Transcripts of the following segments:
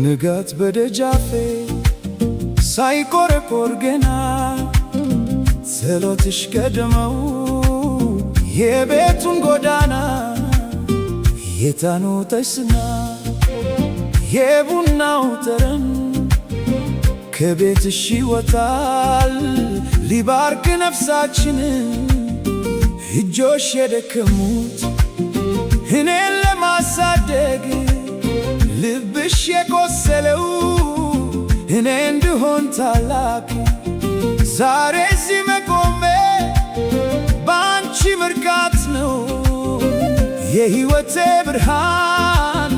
ንጋት በደጃፌ ሳይቆረቆር ገና ጸሎትሽ ቀድመው የቤቱን ጎዳና የዕጣኑ ጢስና የቡናው ጠረን ከቤትሽ ይወጣል ሊባርክ ነፍሳችን እጆሽ የደከሙት እኔን ለማሳደግ ልብሽ የቆሰለው እኔ እንድሆን ታላቅ ዛሬ እዚህ መቆሜ ባንቺ ምርቃት ነው የሕይወቴ ብርሃን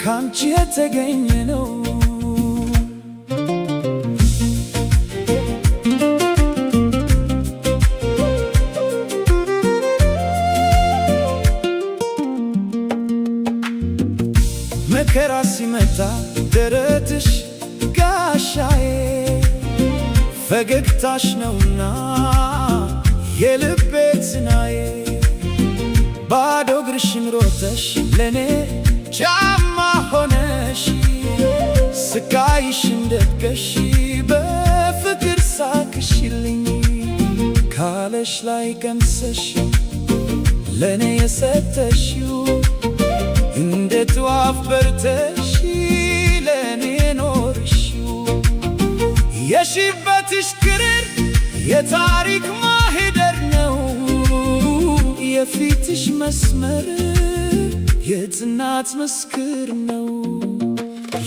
ካንቺ የተገኘ ነው። መከራ ሲመጣ ደረትሽ ጋሻዬ ፈገግታሽ ነውና የልቤ ጽናዬ ባዶ እግርሽን ሮጠሽ ለኔ ጫማ ሆነሽ ስቃይሽን ደብቀሽ በፍቅር ሳቅሽልኝ ካለሽ ላይ ቀምሰሽ ለኔ የሰጠሽው እንደ ጧፍ በርተሽ ለኔ ኖርሽው የሽበትሽ ክርር የታሪክ ማህደር ነው የፊትሽ መስመር የጽናት ምስክር ነው።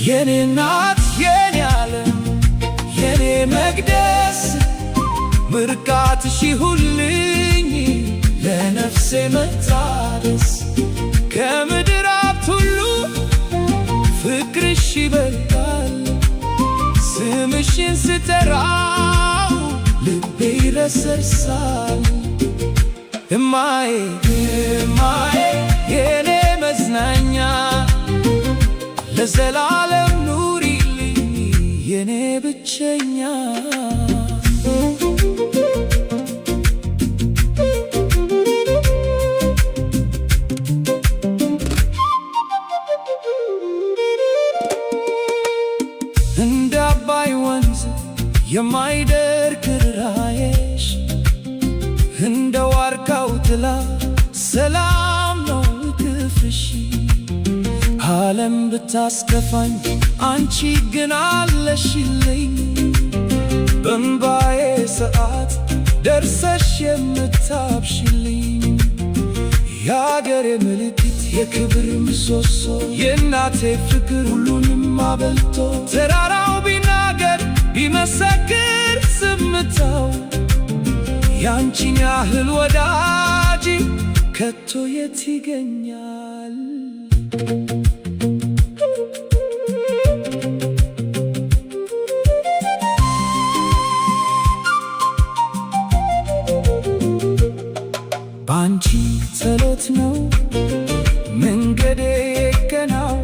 የኔ እናት የኔ ዓለም የኔ መቅደስ ምርቃትሽ ይሁንልኝ ለነፍሴ መታደስ ከምድር ሀብት ሁሉ ፍቅርሽ ይበልጣል ስምሽን ስጠራው ልቤ ይረሰርሳል። እማዬ እማዬ የኔ መዝናኛ ለዘላለም ኑሪልኝ የኔ ብቸኛ እንደ አባይ ወንዝ የማይደርቅ ርኅራኄሽ እንደ ዋርካው ጥላ ሰላም ነው ክፍሽ ዓለም ብታስከፋኝ አንቺ ግን አለሽልኝ በእንባዬ ሰዓት ደርሰሽ የምታብሽልኝ የአገሬ ምልክት የክብር ምሰሶ የእናቴ ፍቅር ሁሉንም አበልቶ ተራራው ቢናገር ቢመሰክር ዝምታው ያንቺን ያህል ወዳጅ ከቶ የት ይገኛል? ባንቺ ጸሎት ነው መንገዴ የቀናው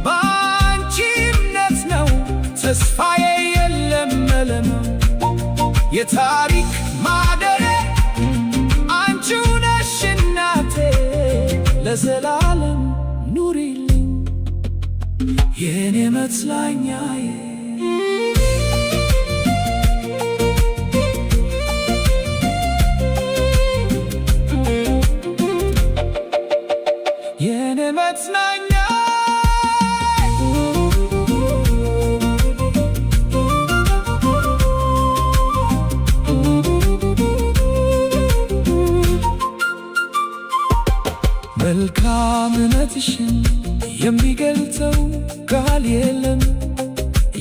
ባንቺ እምነት ነው ተስፋዬ የለመለመው የታሪክ ማደሬ አንቺው ነሽ እናቴ ለዘላለም ኑሪልኝ የኔ መጽናኛዬ የኔ መጽናኛ መልካምነትሽን የሚገልጸው ቃል የለም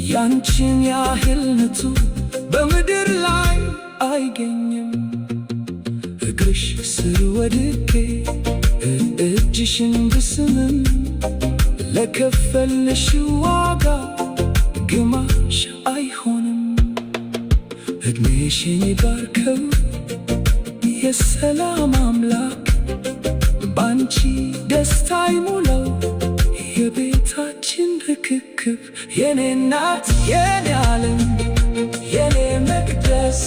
ያንቺን ያህል ንጹህ በምድር ላይ አይገኝም። እግር እግርሽ ስር ወድቄ እጅሽን ብስምም ለከፈልሽ ዋጋ ግማሽ አይሆንም። እድሜሽን ይባርከው የሰላም አምላክ፣ ባንቺ ደስታ ይሙላው የቤታችን ርክክብ። የኔ እናት የኔ ዓለም የኔ መቅደስ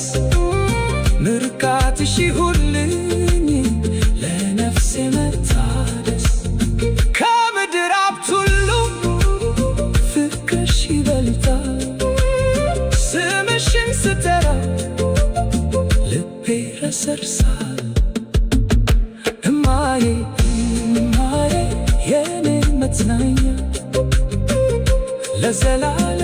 ምርቃትሽ ይሁንልኝ ለነፍሴ መታደስ። ከምድር ሀብት ሁሉ ፍቅርሽ ይበልጣል። ስምሽን ስጠራ ልቤ ረሰርሳል። እማዬ እማዬ የኔ መጽናኛ ለዘላለም